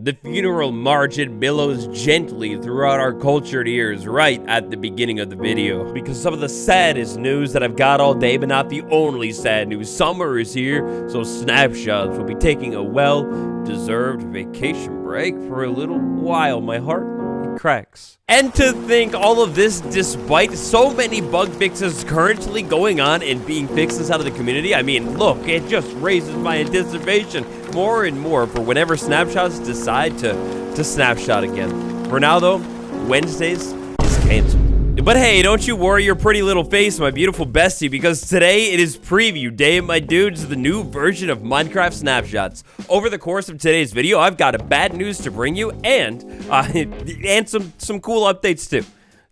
The funeral march, it billows gently throughout our cultured ears right at the beginning of the video. Because some of the saddest news that I've got all day, but not the only sad news. Summer is here, so Snapshots will be taking a well-deserved vacation break for a little while. My heart, it cracks. And to think all of this despite so many bug fixes currently going on and being fixed inside of the community. I mean, look, it just raises my anticipation more and more for whenever Snapshots decide to snapshot again. For now, though, Wednesdays is canceled. But hey, don't you worry your pretty little face, my beautiful bestie, because today it is preview day, my dudes, the new version of Minecraft Snapshots. Over the course of today's video, I've got a bad news to bring you and some cool updates too.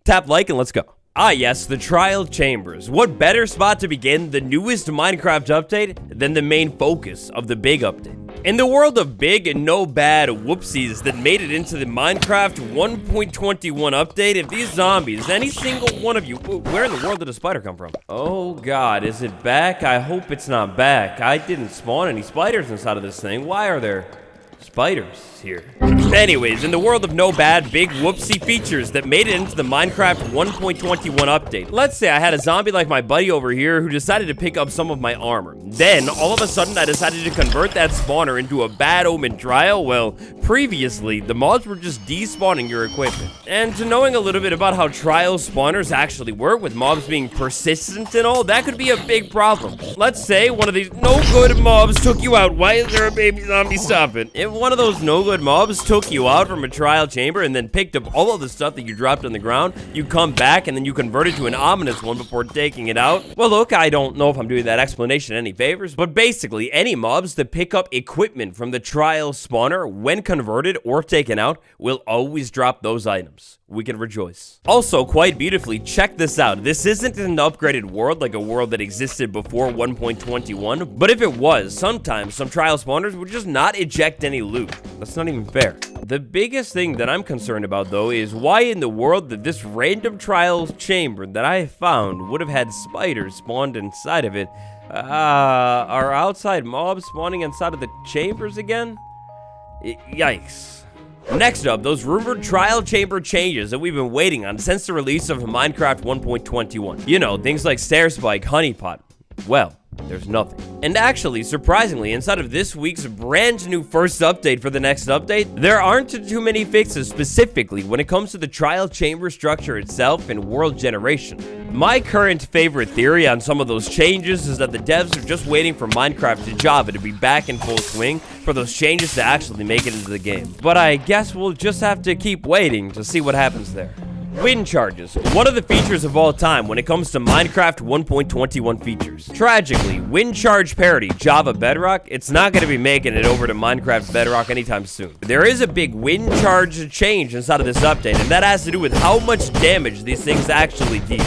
Tap like and let's go. Ah yes, the trial chambers. What better spot to begin the newest Minecraft update than the main focus of the big update? In the world of big and no bad whoopsies that made it into the Minecraft 1.21 update, if these zombies, any single one of you, where in the world did a spider come from? Oh god, is it back? I hope it's not back. I didn't spawn any spiders inside of this thing. Why are there spiders here? Anyways, in the world of no bad, big whoopsie features that made it into the Minecraft 1.21 update. Let's say I had a zombie like my buddy over here who decided to pick up some of my armor. Then, all of a sudden, I decided to convert that spawner into a bad omen trial. Well, previously, the mods were just despawning your equipment. And to knowing a little bit about how trial spawners actually work, with mobs being persistent and all, that could be a big problem. Let's say one of these no-good mobs took you out. Why is there a baby zombie? Stop it. If one of those no-good mobs took you out from a trial chamber and then picked up all of the stuff that you dropped on the ground, you come back and then you convert it to an ominous one before taking it out. Well, look, I don't know if I'm doing that explanation any favors, but basically any mobs that pick up equipment from the trial spawner when converted or taken out will always drop those items. We can rejoice. Also, quite beautifully, check this out. This isn't an upgraded world like a world that existed before 1.21, but if it was, sometimes some trial spawners would just not eject any loot. That's not even fair. The biggest thing that I'm concerned about, though, is why in the world that this random trial chamber that I found would have had spiders spawned inside of it. Are outside mobs spawning inside of the chambers again? Yikes. Next up, those rumored trial chamber changes that we've been waiting on since the release of Minecraft 1.21. You know, things like stair spike, honeypot. Well, there's nothing. And actually, surprisingly, inside of this week's brand new first update for the next update, there aren't too many fixes specifically when it comes to the trial chamber structure itself and world generation. My current favorite theory on some of those changes is that the devs are just waiting for Minecraft to Java to be back in full swing for those changes to actually make it into the game. But I guess we'll just have to keep waiting to see what happens there. Wind charges, one of the features of all time when it comes to Minecraft 1.21 features. Tragically, wind charge parity Java Bedrock, it's not going to be making it over to Minecraft Bedrock anytime soon. There is a big wind charge change inside of this update, and that has to do with how much damage these things actually deal.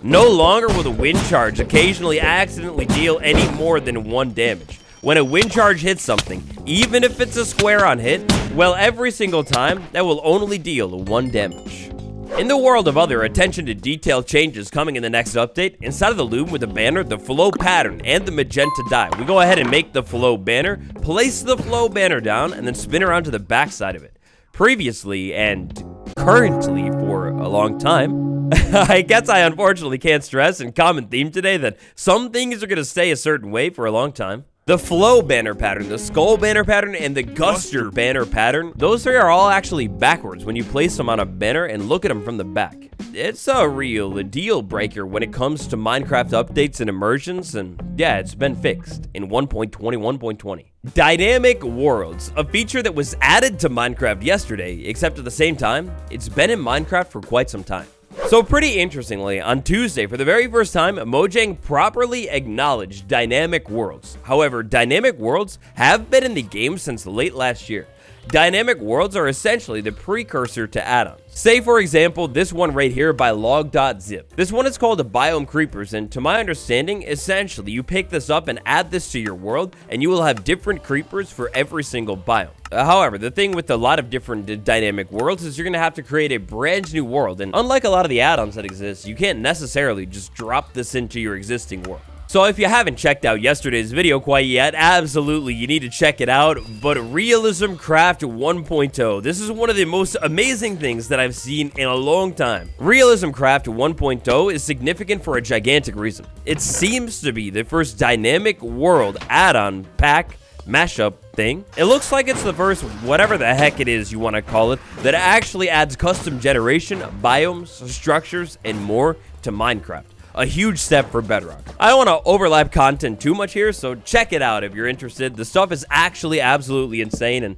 No longer will the wind charge occasionally accidentally deal any more than 1 damage. When a wind charge hits something, even if it's a square on hit, well, every single time, that will only deal 1 damage. In the world of other attention to detail changes coming in the next update, inside of the loom with the banner, the flow pattern, and the magenta dye, we go ahead and make the flow banner, place the flow banner down, and then spin around to the back side of it. Previously, and currently for a long time, I guess I unfortunately can't stress in common theme today that some things are going to stay a certain way for a long time. The flow banner pattern, the skull banner pattern, and the guster banner pattern, those 3 are all actually backwards when you place them on a banner and look at them from the back. It's a real deal breaker when it comes to Minecraft updates and immersions, and yeah, it's been fixed in 1.21.20. Dynamic worlds, a feature that was added to Minecraft yesterday, except at the same time, it's been in Minecraft for quite some time. So pretty interestingly, on Tuesday, for the very first time, Mojang properly acknowledged dynamic worlds. However, dynamic worlds have been in the game since late last year. Dynamic worlds are essentially the precursor to add-ons. Say, for example, this one right here by log.zip. This one is called a biome creepers, and to my understanding, essentially, you pick this up and add this to your world, and you will have different creepers for every single biome. However, the thing with a lot of different dynamic worlds is you're going to have to create a brand new world, and unlike a lot of the add-ons that exist, you can't necessarily just drop this into your existing world. So if you haven't checked out yesterday's video quite yet, absolutely you need to check it out. But Realism Craft 1.0, this is one of the most amazing things that I've seen in a long time. Realism Craft 1.0 is significant for a gigantic reason. It seems to be the first dynamic world add-on pack mashup thing. It looks like it's the first, whatever the heck it is you want to call it, that actually adds custom generation, biomes, structures, and more to Minecraft. A huge step for Bedrock. I don't want to overlap content too much here, so check it out if you're interested. The stuff is actually absolutely insane, and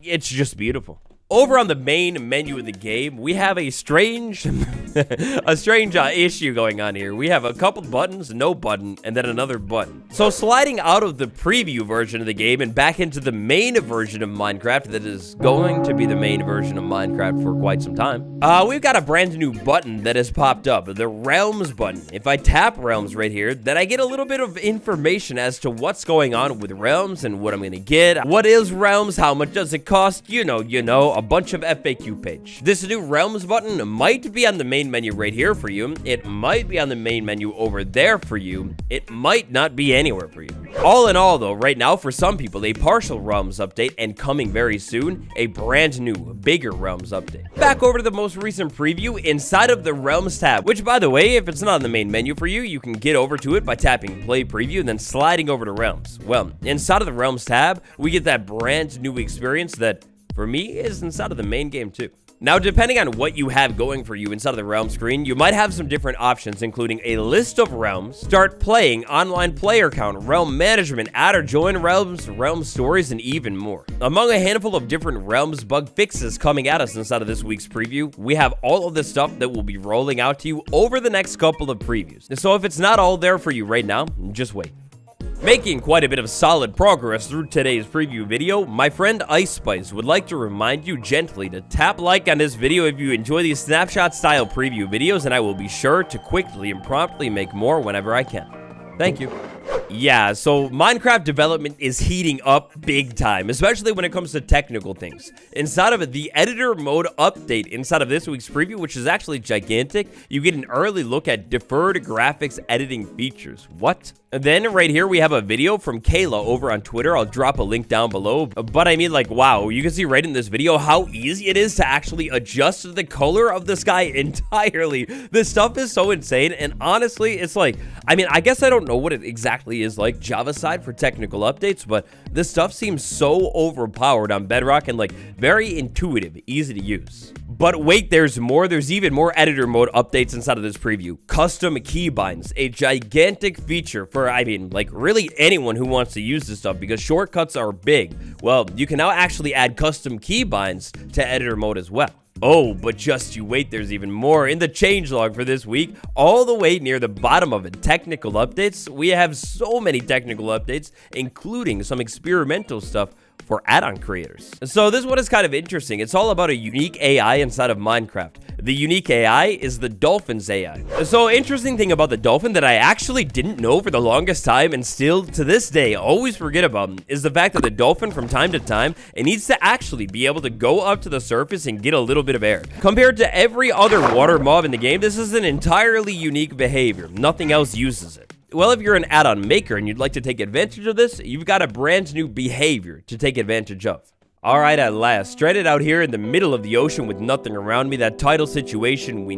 it's just beautiful. Over on the main menu of the game, we have a strange issue going on here. We have a couple buttons, no button, and then another button. So sliding out of the preview version of the game and back into the main version of Minecraft that is going to be the main version of Minecraft for quite some time, we've got a brand new button that has popped up, the Realms button. If I tap Realms right here, then I get a little bit of information as to what's going on with Realms and what I'm gonna get. What is Realms? How much does it cost? You know, a bunch of FAQ page. This new Realms button might be on the main menu right here for you. It might be on the main menu over there for you. It might not be anywhere for you. All in all though, right now for some people, a partial Realms update, and coming very soon, a brand new, bigger Realms update. Back over to the most recent preview inside of the Realms tab, which by the way, if it's not on the main menu for you, you can get over to it by tapping play preview and then sliding over to Realms. Well, inside of the Realms tab, we get that brand new experience that for me is inside of the main game too. Now, depending on what you have going for you inside of the Realm screen, you might have some different options, including a list of realms, start playing, online player count, realm management, add or join realms, realm stories, and even more. Among a handful of different realms bug fixes coming at us inside of this week's preview, we have all of the stuff that will be rolling out to you over the next couple of previews. So if it's not all there for you right now, just wait. Making quite a bit of solid progress through today's preview video, my friend Ice Spice would like to remind you gently to tap like on this video if you enjoy these snapshot style preview videos, and I will be sure to quickly and promptly make more whenever I can. Thank you. Yeah, so Minecraft development is heating up big time, especially when it comes to technical things. Inside of it, the editor mode update inside of this week's preview, which is actually gigantic, you get an early look at deferred graphics editing features. What? And then right here, we have a video from Kayla over on Twitter. I'll drop a link down below. But I mean, like, wow, you can see right in this video how easy it is to actually adjust the color of the sky entirely. This stuff is so insane. And honestly, it's like, I mean, I guess I don't know what it exactly is like Java side for technical updates, but this stuff seems so overpowered on Bedrock and like very intuitive, easy to use. But wait, there's more. There's even more editor mode updates inside of this preview. Custom keybinds, a gigantic feature for, I mean, like really anyone who wants to use this stuff because shortcuts are big. Well, you can now actually add custom keybinds to editor mode as well. Oh, but just you wait, there's even more. In the changelog for this week, all the way near the bottom of it, technical updates. We have so many technical updates, including some experimental stuff for add-on creators. So this one is kind of interesting. It's all about a unique AI inside of Minecraft. The unique AI is the Dolphin's AI. So interesting thing about the Dolphin that I actually didn't know for the longest time and still to this day always forget about is the fact that the Dolphin from time to time, it needs to actually be able to go up to the surface and get a little bit of air. Compared to every other water mob in the game, this is an entirely unique behavior. Nothing else uses it. Well, if you're an add-on maker and you'd like to take advantage of this, you've got a brand new behavior to take advantage of. Alright, at last, stranded out here in the middle of the ocean with nothing around me, that tidal situation, we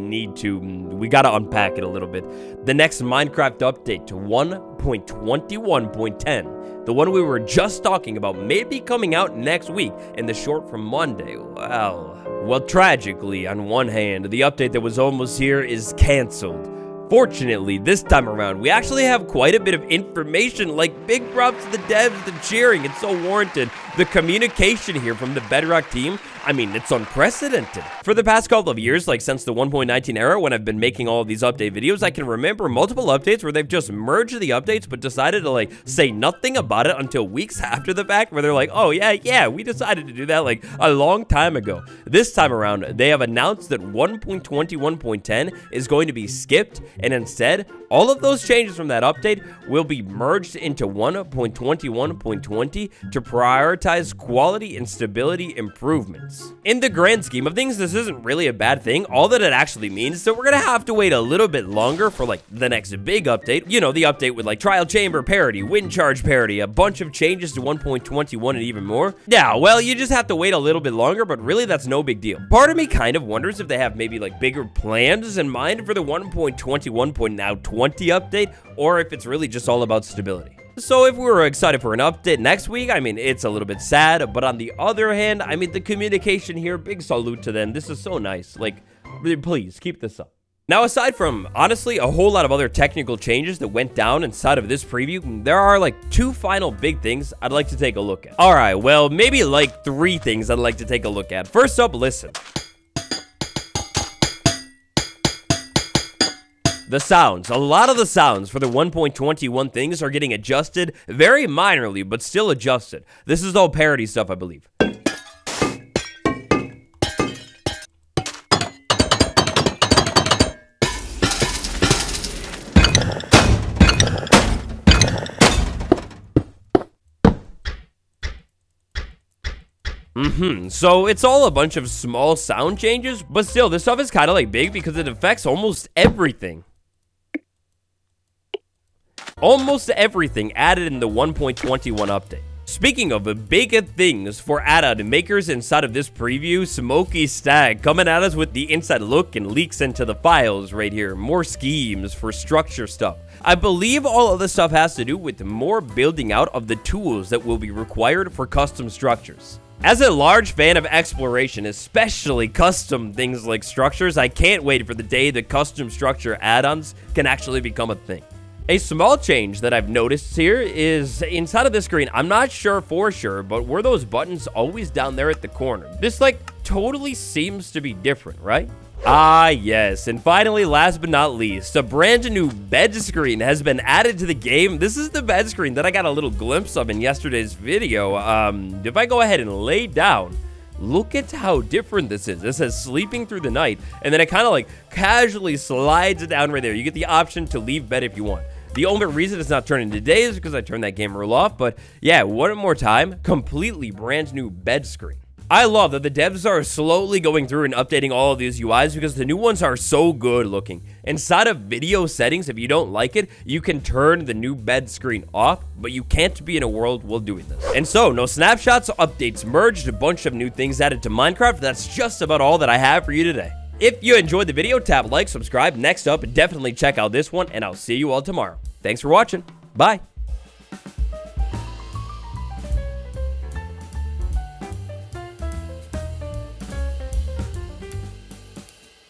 gotta unpack it a little bit. The next Minecraft update to 1.21.10, the one we were just talking about, may be coming out next week in the short from Monday. Well, tragically, on one hand, the update that was almost here is cancelled. Fortunately, this time around, we actually have quite a bit of information, like big props to the devs, the cheering, it's so warranted. The communication here from the Bedrock team, I mean, it's unprecedented. For the past couple of years, like since the 1.19 era, when I've been making all of these update videos, I can remember multiple updates where they've just merged the updates, but decided to like say nothing about it until weeks after the fact, where they're like, oh yeah, we decided to do that like a long time ago. This time around, they have announced that 1.21.10 is going to be skipped, and instead, all of those changes from that update will be merged into 1.21.20 to prioritize prioritize quality and stability improvements. In the grand scheme of things, this isn't really a bad thing. All that it actually means is that we're gonna have to wait a little bit longer for like the next big update. You know, the update with like trial chamber parity, wind charge parity, a bunch of changes to 1.21 and even more. Yeah, well, you just have to wait a little bit longer, but really that's no big deal. Part of me kind of wonders if they have maybe like bigger plans in mind for the 1.21.20 update, or if it's really just all about stability. So if we were excited for an update next week, I mean, it's a little bit sad, but on the other hand, I mean, the communication here, big salute to them. This is so nice. Like, please keep this up. Now, aside from, honestly, a whole lot of other technical changes that went down inside of this preview, there are like 2 final big things I'd like to take a look at. All right, well, maybe like 3 things I'd like to take a look at. First up, listen. The sounds. A lot of the sounds for the 1.21 things are getting adjusted very minorly, but still adjusted. This is all parody stuff, I believe. So it's all a bunch of small sound changes, but still, this stuff is kind of like big because it affects almost everything. Almost everything added in the 1.21 update. Speaking of big things for add-on makers inside of this preview, Smoky Stag coming at us with the inside look and leaks into the files right here. More schemes for structure stuff. I believe all of this stuff has to do with more building out of the tools that will be required for custom structures. As a large fan of exploration, especially custom things like structures, I can't wait for the day that custom structure add-ons can actually become a thing. A small change that I've noticed here is inside of this screen, I'm not sure for sure, but were those buttons always down there at the corner? This like totally seems to be different, right? Ah, yes, and finally, last but not least, a brand new bed screen has been added to the game. This is the bed screen that I got a little glimpse of in yesterday's video. If I go ahead and lay down, look at how different this is. This says sleeping through the night, and then it kind of like casually slides down right there. You get the option to leave bed if you want. The only reason it's not turning today is because I turned that game rule off, but yeah, one more time, completely brand new bed screen. I love that the devs are slowly going through and updating all of these UIs because the new ones are so good looking. Inside of video settings, if you don't like it, you can turn the new bed screen off, but you can't be in a world while doing this. And so, no snapshots, updates merged, a bunch of new things added to Minecraft. That's just about all that I have for you today. If you enjoyed the video, tap like, subscribe. Next up, definitely check out this one, and I'll see you all tomorrow. Thanks for watching. Bye.